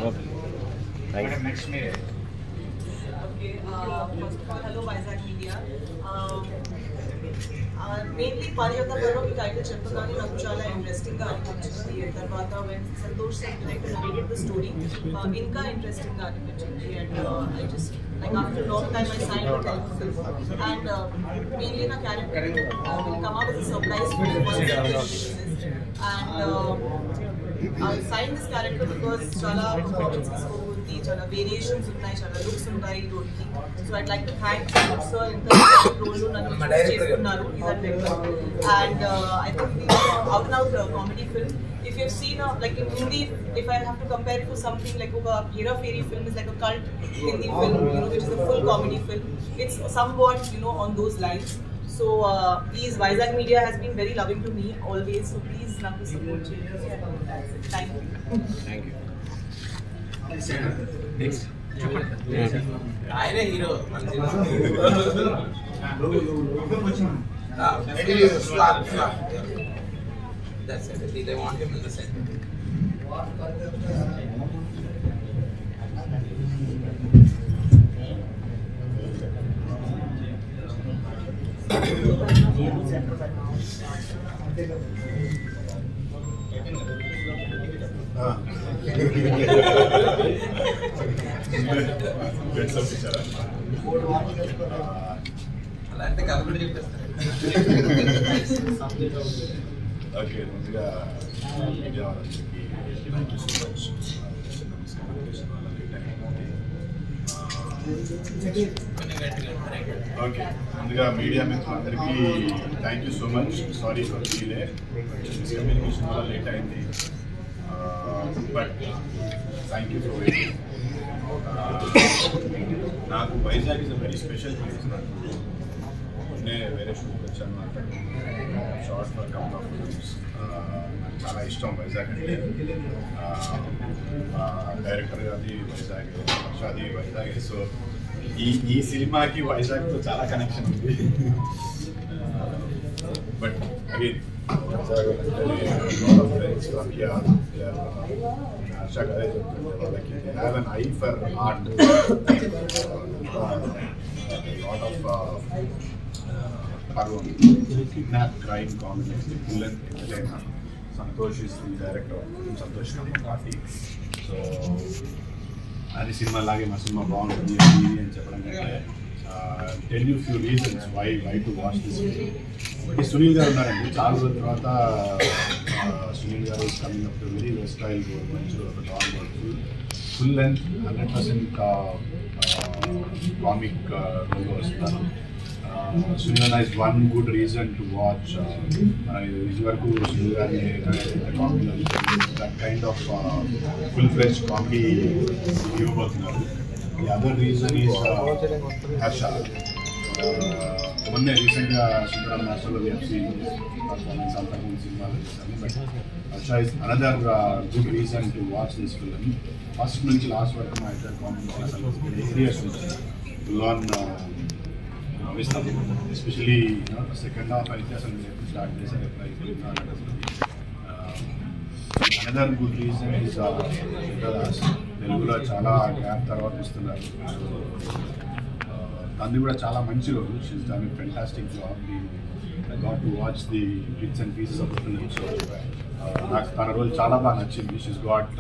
Next me. Okay. First of all, hello Vizag Media. Mainly Pariyata Parva की title చెప్తున్నాను నాకు చాలా interesting గా అనిపించింది. తర్వాత when Santosh said director narrated the story, ఇంకా ఇంట్రెస్టింగ్ గా అనిపించింది. And I just like after a long time I signed with Telugu and mainly na character will come out as a surprise film and I signed this character because chala performances undi, chala variations unnayi, chala looks unnayi role ki. So I'd like to thank sir in the role lo nannu chestunaru and I think this out and out comedy film. If you've seen like in Hindi, if I have to compare it to something like a Hera Fairy film is like a cult Hindi film, you know, which is a full comedy film. It's somewhat, you know, on those lines. So please, Vizag Media has been very loving to me always. So please, love to support changes. Thank you. Thank you. Next. I am hero. That's it. They want him in the center. అలాంటి కథ కూడా చెప్పేస్తారు. Okay, ముందుగా media వాళ్ళందరికీ thank you so much. Okay, ముందుగా media మిత్రులందరికీ thank you so much. Sorry for delay, miscommunication వల్ల late అయింది. But thank you for waiting. నాకు Vizag is a very special place. నాకు నేను వేరే షూట్కి వచ్చాను, అక్కడ short for couple of films. నాకు చాలా ఇష్టం వైజాగ్ అంటే. డైరెక్టర్ అది వైజాగ్, అది వైజాగ్. సో ఈ సినిమాకి వైజాగ్తో చాలా కనెక్షన్ ఉంది. But again Vizag friends Harsha కదే చెప్తుంటే వాళ్ళకి they have an eye for art. Lot of పర్వం, kidnap, crime, comedy, full and entertainer. Santosh is the director, Santosh party. సో అది సినిమా లాగే మా సినిమా బాగుంటుంది అని చెప్పడం కంటే tell you few reasons why to watch this film. ఒకటి సునీల్ గారు ఉన్నారండి, చాలా రోజుల తర్వాత Sunil garu coming up to very versatile role, మంచి role, long role, full length 100% comic role వస్తున్నారు. Sunil is one good reason to watch. Iduvarku Sunil garu that kind of full-fledged comedy ivabothunnaru. The other reason is Harsha. One recent Sundaram Master we have seen performance after one cinema, but Harsha is another good reason to watch this film. First nunchi last varaku ma iddar comedy areas learn. Especially second half I guess start this another good reason is Telugulo చాలా gap తర్వాత వస్తున్నారు. తనది కూడా చాలా మంచి role. She's done a fantastic job. I got to watch the bits and pieces of the film. So నాకు తన role చాలా బాగా నచ్చింది. She's got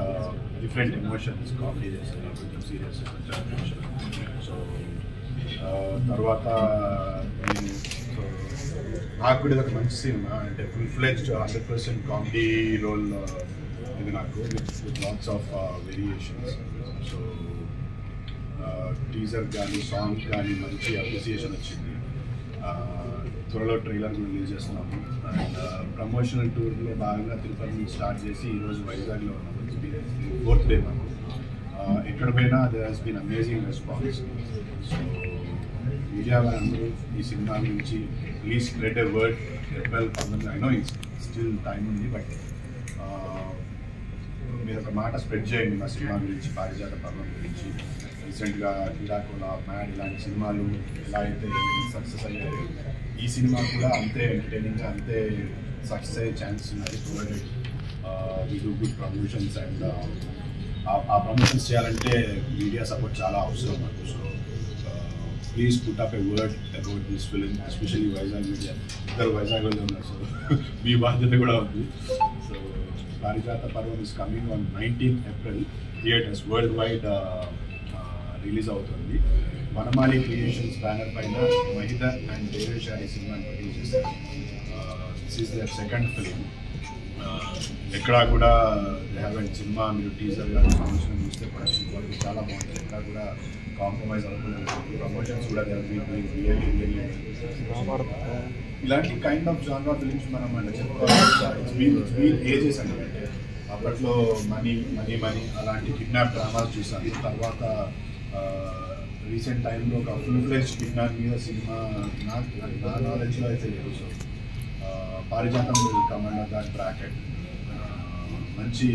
different emotions, comedy చేస్తుంది, కొంచెం సీరియస్. సో తర్వాత నాకు కూడా ఒక మంచి సినిమా, అంటే ఫుల్-ఫ్లెడ్జ్డ్ 100% కామెడీ రోల్ ఇది నాకు, with lots of variations. So teaser కానీ సాంగ్ కానీ మంచి అప్రిసియేషన్ వచ్చింది. త్వరలో ట్రైలర్ కూడా రిలీజ్ చేస్తున్నాము. అండ్ ప్రమోషనల్ టూర్లో భాగంగా తిరుపతి నుంచి స్టార్ట్ చేసి ఈరోజు వైజాగ్లో ఉన్నాము. 4th డే మాకు. ఎక్కడ పోయినా there has been amazing response. So media వాళ్ళందరూ ఈ సినిమా గురించి please spread a word. April 19, I know it's still time ఉంది, బట్ మీరు ఒక మాట స్ప్రెడ్ చేయండి మా సినిమా గురించి, పారిజాత పర్వం గురించి. రీసెంట్గా కిడాకోల, మ్యాడ్ ఇలాంటి సినిమాలు ఎలా అయితే సక్సెస్ అయ్యాయి, ఈ సినిమా కూడా అంతే ఎంటర్టైనింగ్గా, అంతే సక్సెస్ అయ్యే ఛాన్సెస్ ఉన్నాయి. Provided we do good promotions and ఆ ఆ ప్రమోషన్స్ చేయాలంటే మీడియా సపోర్ట్ చాలా అవసరం నాకు. So please put up a word about this film, especially Vizag media. ఇద్దరు వైజాగ్లో ఉన్నారు, సో మీ బాధ్యత కూడా ఉంది. So Parijata Parvam is coming on 19th April theatres world wide release అవుతుంది. వనమాలి క్రియేషన్స్ బ్యానర్ పైన మహిత అండ్ దేవేశారి సినిమా ప్రొడ్యూస్ చేస్తారు. This is the second film. ఎక్కడా కూడా సినిమా మీరు టీజర్ కానీ ప్రమోషన్ చూస్తే ప్రొడక్షన్ క్వాలిటీ చాలా బాగుంటుంది. ఎక్కడ కూడా కాంప్రమైజ్ అవ్వకుండా ప్రమోషన్స్ కూడా ఇలాంటి కైండ్ ఆఫ్ జానరా ఫిలిమ్స్ మనం అంటే చెప్పుకోవాలి. ఏజెస్ అంటే అప్పట్లో మనీ అలాంటి కిడ్నాప్ డ్రామాస్ చూసాను. తర్వాత రీసెంట్ టైంలో ఒక ఫుల్ ఫ్లెడ్జ్ కిడ్నాప్ మీద సినిమా నా నాలెడ్జ్లో అయితే లేదు. సో పారిజాతం కమాండ్ ఆఫ్ దాట్ బ్రాకెట్ మంచి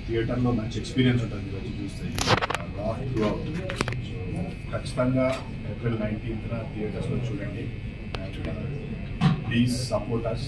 థియేటర్లో మంచి ఎక్స్పీరియన్స్ ఉంటుంది వచ్చి చూస్తే లాఫ్ త్రూ అవుట్. సో ఖచ్చితంగా April 19th థియేటర్స్లో చూడండి. Please support us.